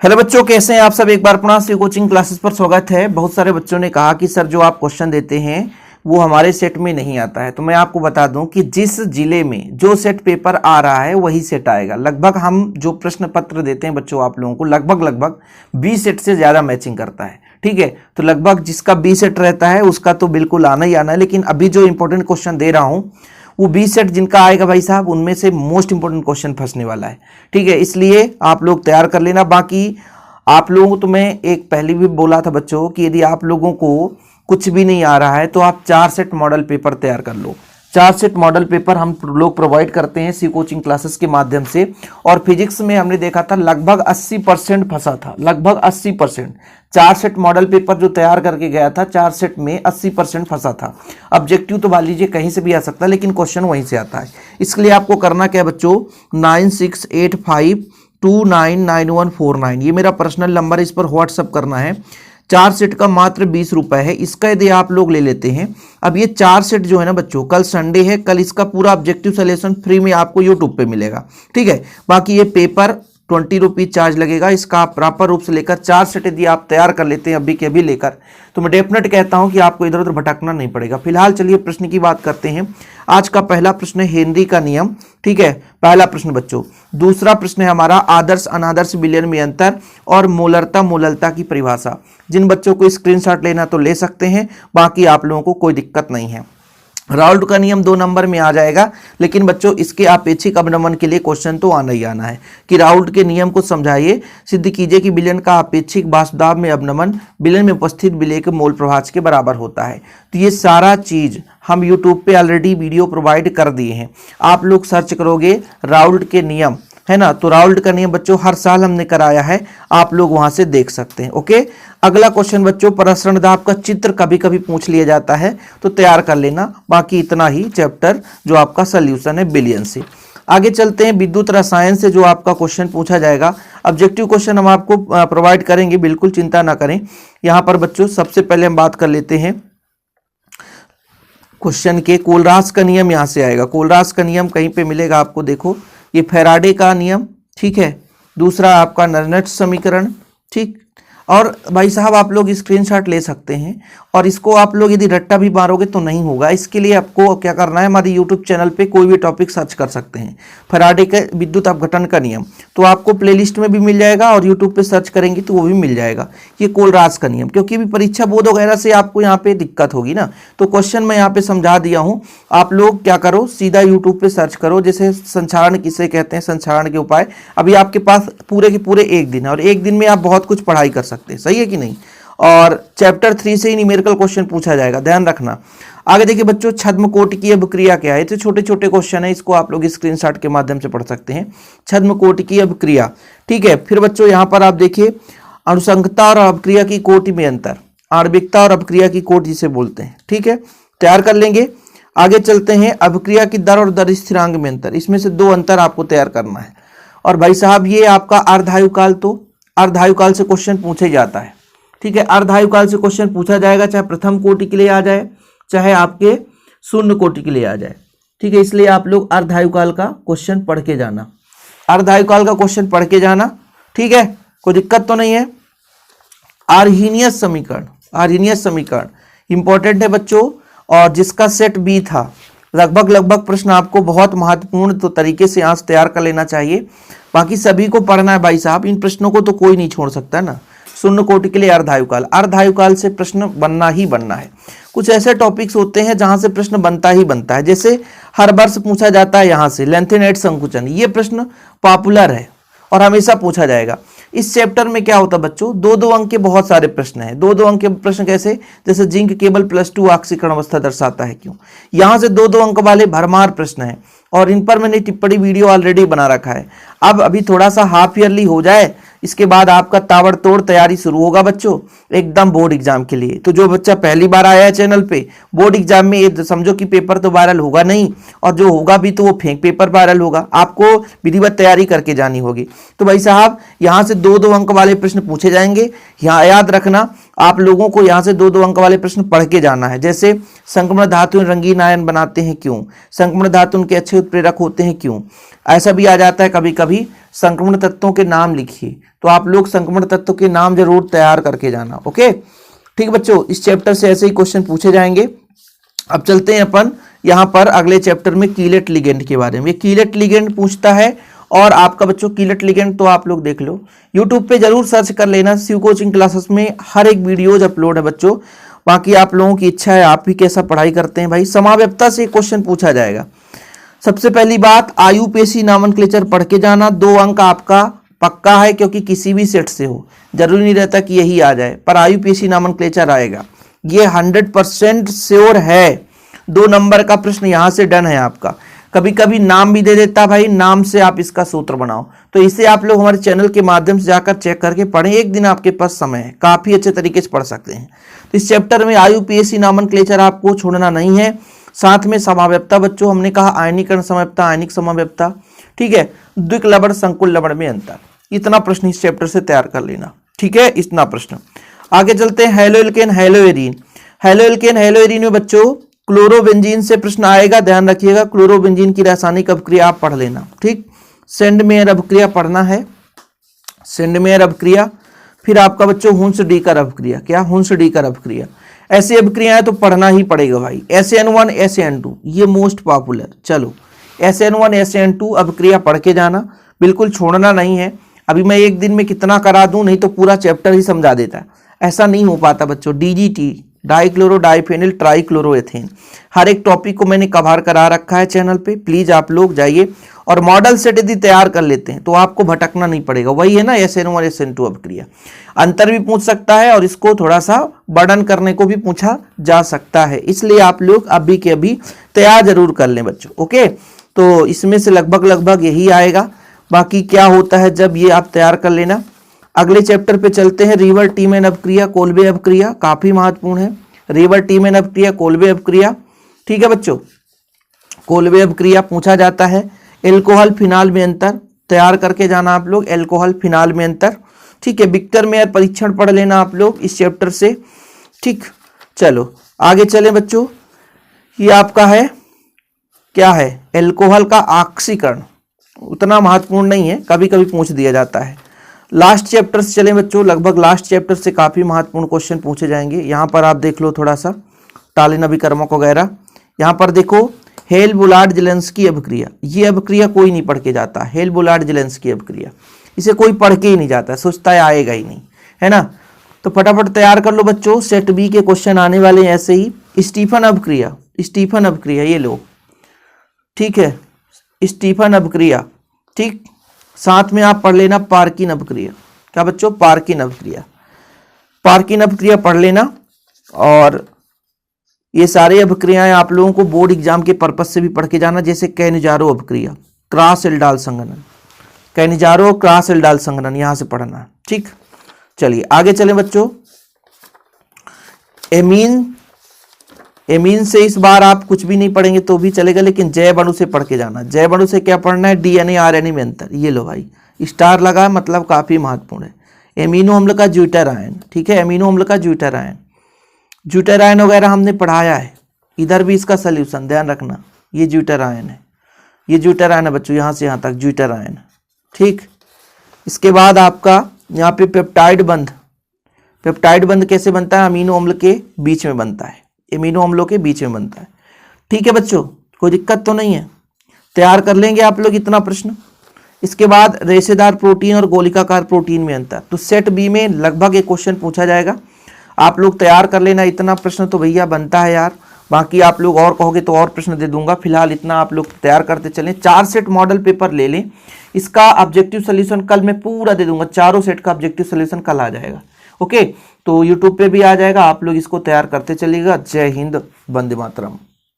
Hello बच्चों, कैसे हैं आप सब। एक बार पुनः से कोचिंग क्लासेस पर स्वागत है। बहुत सारे बच्चों ने कहा कि सर जो आप क्वेश्चन देते हैं वो हमारे सेट में नहीं आता है। तो मैं आपको बता दूं कि जिस जिले में जो सेट पेपर आ रहा है वही सेट आएगा। लगभग हम जो प्रश्न पत्र देते हैं बच्चों आप लोगों को लगभग 20 सेट से ज़्यादा मैचिंग करता है। ठीक है, तो लगभग जिसका 20 सेट रहता है उसका तो बिल्कुल आना ही आना है। लेकिन अभी जो इंपॉर्टेंट क्वेश्चन दे रहा हूँ वो 20 सेट जिनका आएगा भाई साहब, उनमें से मोस्ट इंपॉर्टेंट क्वेश्चन फंसने वाला है। ठीक है, इसलिए आप लोग तैयार कर लेना। बाकी आप लोगों को तो मैं एक पहले भी बोला था बच्चों कि यदि आप लोगों को कुछ भी नहीं आ रहा है तो आप 4 सेट मॉडल पेपर तैयार कर लो। 4 सेट मॉडल पेपर हम लोग प्रोवाइड करते हैं सी कोचिंग क्लासेस के माध्यम से। और फिजिक्स में हमने देखा था लगभग 80% फंसा था, लगभग 80%। 4 सेट मॉडल पेपर जो तैयार करके गया था 4 सेट में 80% फंसा था। ऑब्जेक्टिव तो मान लीजिए कहीं से भी आ सकता है लेकिन क्वेश्चन वहीं से आता है। इसके लिए आपको करना क्या है बच्चों, 9685299149 ये मेरा पर्सनल नंबर है, इस पर व्हाट्सअप करना है। 4 सेट का मात्र 20 रुपए है। इसका यदि आप लोग ले लेते हैं, अब ये 4 सेट जो है ना बच्चों, कल संडे है, कल इसका पूरा ऑब्जेक्टिव सॉल्यूशन फ्री में आपको यूट्यूब पे मिलेगा। ठीक है, बाकी ये पेपर 20 रुपीज चार्ज लगेगा। इसका आप प्रॉपर रूप से लेकर 4 सेट यदि आप तैयार कर लेते हैं अभी के अभी लेकर, तो मैं डेफिनेट कहता हूं कि आपको इधर उधर भटकना नहीं पड़ेगा। फिलहाल चलिए प्रश्न की बात करते हैं। आज का पहला प्रश्न है हेनरी का नियम। ठीक है, पहला प्रश्न बच्चों। दूसरा प्रश्न है हमारा आदर्श अनादर्श विलयन में अंतर और मोलरता मोललता की परिभाषा। जिन बच्चों को स्क्रीनशॉट लेना तो ले सकते हैं, बाकी आप लोगों को कोई दिक्कत नहीं है। राउल्ट का नियम 2 नंबर में आ जाएगा, लेकिन बच्चों इसके अपेक्षिक अवनमन के लिए क्वेश्चन तो आना ही आना है कि राउल्ट के नियम को समझाइए, सिद्ध कीजिए कि विलयन का अपेक्षिक वाष्पदाब में अवनमन विलयन में उपस्थित विलय के मोल प्रभाज के बराबर होता है। तो ये सारा चीज हम यूट्यूब पे ऑलरेडी वीडियो प्रोवाइड कर दिए हैं। आप लोग सर्च करोगे राउल्ट के नियम, है ना, तो राउल्ट का नियम बच्चों हर साल हमने कराया है, आप लोग वहां से देख सकते हैं। ओके, अगला क्वेश्चन बच्चों, प्रसरण दाब का चित्र कभी कभी पूछ लिया जाता है तो तैयार कर लेना। बाकी इतना ही चैप्टर जो आपका सोल्यूशन है बिलियन से। आगे चलते हैं, विद्युत रसायन से जो आपका क्वेश्चन पूछा जाएगा, ऑब्जेक्टिव क्वेश्चन हम आपको प्रोवाइड करेंगे, बिल्कुल चिंता ना करें। यहां पर बच्चों सबसे पहले हम बात कर लेते हैं क्वेश्चन के कोलरास का नियम। यहां से आएगा कोलरास का नियम, कहीं पे मिलेगा आपको, देखो ये फैराडे का नियम। ठीक है, दूसरा आपका नर्नेट समीकरण। ठीक, और भाई साहब आप लोग स्क्रीनशॉट ले सकते हैं और इसको आप लोग यदि रट्टा भी मारोगे तो नहीं होगा। इसके लिए आपको क्या करना है, हमारे यूट्यूब चैनल पे कोई भी टॉपिक सर्च कर सकते हैं, फैराडे के विद्युत अपघटन का नियम, तो आपको प्लेलिस्ट में भी मिल जाएगा और यूट्यूब पे सर्च करेंगे तो वो भी मिल जाएगा। ये कोलरास का नियम, क्योंकि भी परीक्षा बोर्ड वगैरह से आपको यहाँ पे दिक्कत होगी ना, तो क्वेश्चन मैं यहाँ पे समझा दिया हूँ। आप लोग क्या करो, सीधा यूट्यूब पे सर्च करो, जैसे संचारण किसे कहते हैं, संचारण के उपाय। अभी आपके पास पूरे के पूरे 1 दिन है और 1 दिन में आप बहुत कुछ पढ़ाई कर सकते हैं, सही है कि नहीं। और चैप्टर 3 से ही न्यूमेरिकल क्वेश्चन पूछा जाएगा, ध्यान रखना। आगे देखिए बच्चों, छद्मकोटि की अभिक्रिया क्या है। तो छोटे छोटे क्वेश्चन है, इसको आप लोग स्क्रीनशॉट के माध्यम से पढ़ सकते हैं। छद्मकोटि की अभिक्रिया, ठीक है। फिर बच्चों यहाँ पर आप देखिए अनुसंगता और अभिक्रिया की कोटि में अंतर, आणविकता और अभिक्रिया की कोटि जिसे बोलते हैं। ठीक है, तैयार कर लेंगे। आगे चलते हैं, अभिक्रिया की दर और दर स्थिरांक में अंतर, इसमें से 2 अंतर आपको तैयार करना है। और भाई साहब ये आपका अर्धायुकाल, तो अर्धायुकाल से क्वेश्चन पूछे जाता है। ठीक है, अर्धायुकाल से क्वेश्चन पूछा जाएगा, चाहे प्रथम कोटि के लिए आ जाए चाहे आपके शून्य कोटि के लिए आ जाए। ठीक है, इसलिए आप लोग अर्धायुकाल का क्वेश्चन पढ़ के जाना, अर्धायुकाल का क्वेश्चन पढ़ के जाना। ठीक है, कोई दिक्कत तो नहीं है। आर्हीनियस समीकरण, आर्हीनियस समीकरण इंपॉर्टेंट है बच्चों, और जिसका सेट बी था, लगभग प्रश्न आपको बहुत महत्वपूर्ण तो तरीके से आज तैयार कर लेना चाहिए। बाकी सभी को पढ़ना है भाई साहब, इन प्रश्नों को तो कोई नहीं छोड़ सकता ना। शून्य कोटि के लिए अर्धायुकाल, अर्धायुकाल से प्रश्न बनना ही बनना है। कुछ ऐसे टॉपिक्स होते हैं जहां से प्रश्न बनता ही बनता है, जैसे हर वर्ष पूछा जाता है यहाँ से लेंथेनेट संकुचन, ये प्रश्न पॉपुलर है और हमेशा पूछा जाएगा। इस चैप्टर में क्या होता है बच्चों, 2-2 अंक के बहुत सारे प्रश्न हैं। 2-2 अंक के प्रश्न कैसे, जैसे जिंक केबल +2 ऑक्सीकरण अवस्था दर्शाता है क्यों, यहाँ से 2-2 अंक वाले भरमार प्रश्न हैं और इन पर मैंने टिप्पणी वीडियो ऑलरेडी बना रखा है। अब अभी थोड़ा सा हाफ ईयरली हो जाए, इसके बाद आपका ताबड़तोड़ तैयारी शुरू होगा बच्चों एकदम बोर्ड एग्जाम के लिए। तो जो बच्चा पहली बार आया है चैनल पे, बोर्ड एग्जाम में ये समझो कि पेपर तो वायरल होगा नहीं, और जो होगा भी तो वो फेक पेपर वायरल होगा। आपको विधिवत तैयारी करके जानी होगी। तो भाई साहब यहाँ से 2-2 अंक वाले प्रश्न पूछे जाएंगे। यहाँ याद रखना आप लोगों को यहाँ से 2-2 अंक वाले प्रश्न पढ़ के जाना है। जैसे संक्रमण धातु रंगीन आयन बनाते हैं क्यों, संक्रमण धातु उनके अच्छे उत्प्रेरक होते हैं क्यों। ऐसा भी आ जाता है कभी कभी संक्रमण तत्वों के नाम लिखिए, तो आप लोग संक्रमण तत्वों के नाम जरूर तैयार करके जाना। ओके ठीक बच्चों, इस चैप्टर से ऐसे ही क्वेश्चन पूछे जाएंगे। अब चलते हैं अपन यहाँ पर अगले चैप्टर में कीलेट लिगेंड के बारे में। ये कीलेट लिगेंड पूछता है और आपका बच्चों कीलेट लिगेंड तो आप लोग देख लो, यूट्यूब पे जरूर सर्च कर लेना। शिव कोचिंग क्लासेस में हर एक वीडियोज अपलोड है बच्चों। बाकी आप लोगों की इच्छा है आप भी कैसा पढ़ाई करते हैं भाई। समाव्यपता से क्वेश्चन पूछा जाएगा। सबसे पहली बात आयुपेशी नामनक्लेचर पढ़ के जाना। 2 अंक आपका पक्का है क्योंकि किसी भी सेट से हो, जरूरी नहीं रहता कि यही आ जाए, पर आयुपेशी नामनक्लेचर आएगा, ये 100% श्योर है। 2 नंबर का प्रश्न यहां से डन है आपका। कभी कभी नाम भी दे देता भाई, नाम से आप इसका सूत्र बनाओ, तो इसे आप लोग हमारे चैनल के माध्यम से जाकर चेक करके पढ़ें। एक दिन आपके पास समय है, काफी अच्छे तरीके से पढ़ सकते हैं। तो इस चैप्टर में आयुपेशी नामनक्लेचर आपको छोड़ना नहीं है। साथ में समाव्यपता बच्चों, हमने कहा आयनीकरण समाव्यपता, आयनिक समाव्यपता, ठीक है, द्विक लवण संकुल लवण में अंतर, इतना प्रश्न इस चैप्टर से तैयार कर लेना, ठीक है, इतना प्रश्न। आगे चलते हैं हेलोएल्केन हेलोएरीन। हेलोएल्केन हेलोएरीन में बच्चों क्लोरोबेंजीन से प्रश्न आएगा, ध्यान रखिएगा। क्लोरोबेंजीन की रासायनिक अपक्रिया आप पढ़ लेना, ठीक। सेंडमेयर अपक्रिया पढ़ना है, सेंडमेयर अपक्रिया। फिर आपका बच्चों हुंस-डीकर अपक्रिया, क्या हुंस-डीकर अपक्रिया, ऐसी अपक्रियाएं तो पढ़ना ही पड़ेगा भाई। SN1 SN2 ये मोस्ट पॉपुलर। चलो SN1 SN2 अपक्रिया पढ़ के जाना, बिल्कुल छोड़ना नहीं है। अभी मैं एक दिन में कितना करा दूं, नहीं तो पूरा चैप्टर ही समझा देता, ऐसा नहीं हो पाता बच्चों। DGT डाइक्लोरो डाइफेनिल ट्राइक्लोरोएथेन, हर एक टॉपिक को मैंने कवर करा रखा है चैनल पे, प्लीज आप लोग जाइए और मॉडल सेट यदि तैयार कर लेते हैं तो आपको भटकना नहीं पड़ेगा। वही है ना SN1 SN2 अपक्रिया। अंतर भी पूछ सकता है और इसको थोड़ा सा वर्णन करने को भी पूछा जा सकता है, इसलिए आप लोग अभी के अभी तैयार जरूर कर लें बच्चों। ओके, तो इसमें से लगभग यही आएगा। बाकी क्या होता है जब ये आप तैयार कर लेना। अगले चैप्टर पे चलते हैं, रिवर टीमेन अपक्रिया, कोल्बे अपक्रिया, काफी महत्वपूर्ण है। रिवर टीमेन अपक्रिया, कोल्बे अपक्रिया, ठीक है बच्चों, कोल्बे अपक्रिया पूछा जाता है। एल्कोहल फिनाल में अंतर तैयार करके जाना आप लोग, एल्कोहल फिनाल में अंतर, ठीक है। विक्टर मेयर परीक्षण पढ़ लेना आप लोग इस चैप्टर से, ठीक। चलो आगे चलें बच्चों, ये आपका है क्या है, एल्कोहल का ऑक्सीकरण, उतना महत्वपूर्ण नहीं है, कभी कभी पूछ दिया जाता है। लास्ट चैप्टर से चलें बच्चों, लगभग लास्ट चैप्टर से काफी महत्वपूर्ण क्वेश्चन पूछे जाएंगे। यहाँ पर आप देख लो थोड़ा सा टालिन अभिकर्मक वगैरह। यहाँ पर देखो हेल-बुलार्ड जेलेंस्की अपक्रिया, ये अपक्रिया कोई नहीं पढ़ के जाता। हेल-बुलार्ड जेलेंस्की अपक्रिया, इसे कोई पढ़ के ही नहीं जाता, सोचता है आएगा ही नहीं, है ना। तो फटाफट तैयार कर लो बच्चों, सेट बी के क्वेश्चन आने वाले हैं ऐसे ही। स्टीफन अपक्रिया, स्टीफन अपक्रिया ये लो, ठीक है, स्टीफन अपक्रिया, ठीक। साथ में आप पढ़ लेना पार्किन अपक्रिया, क्या बच्चों, पार्किन अपक्रिया, पार्किन अपक्रिया पढ़ लेना। और ये सारे अपक्रियाएं आप लोगों को बोर्ड एग्जाम के पर्पज से भी पढ़ के जाना, जैसे कैनिजारो अपक्रिया, क्रॉस एल्डाल संघनन, कैनिजारो क्रॉस एल्डाल संघनन यहां से पढ़ना, ठीक। चलिए आगे चलें बच्चों, एमीन, एमीन से इस बार आप कुछ भी नहीं पढ़ेंगे तो भी चलेगा, लेकिन जैव अणु से पढ़ के जाना। जैव अणु से क्या पढ़ना है, DNA RNA में अंतर, ये लो भाई स्टार लगा है, मतलब काफी महत्वपूर्ण है। एमिनो अम्ल का ज्यूटर आयन, ठीक है, एमिनो अम्ल का ज्यूटर आयन, ज्यूटर आयन वगैरह हमने पढ़ाया है। इधर भी इसका सोल्यूशन ध्यान रखना, ये ज्यूटर आयन है, ये ज्यूटर आयन है बच्चों, यहाँ से यहाँ तक ज्यूटर आयन, ठीक। इसके बाद आपका यहाँ पे पेप्टाइड बंध, पेप्टाइड बंध कैसे बनता है, अमीनो अम्ल के बीच में बनता है, एमिनो अम्लों के बीच में बनता है, ठीक है बच्चों, कोई दिक्कत तो नहीं है, तैयार कर लेंगे आप लोग इतना प्रश्न। इसके बाद रेशेदार प्रोटीन और गोलिकाकार प्रोटीन में अंतर, तो सेट बी में लगभग एक क्वेश्चन पूछा जाएगा, आप लोग तैयार कर लेना इतना प्रश्न तो भैया बनता है यार। बाकी आप लोग और कहोगे तो और प्रश्न दे दूंगा, फिलहाल इतना आप लोग तैयार करते चलें। 4 सेट मॉडल पेपर ले लें, इसका ऑब्जेक्टिव सोल्यूशन कल मैं पूरा दे दूंगा, चारों सेट का ऑब्जेक्टिव सोल्यूशन कल आ जाएगा। ओके, तो यूट्यूब पे भी आ जाएगा, आप लोग इसको तैयार करते चलिएगा। जय हिंद, वंदे मातरम।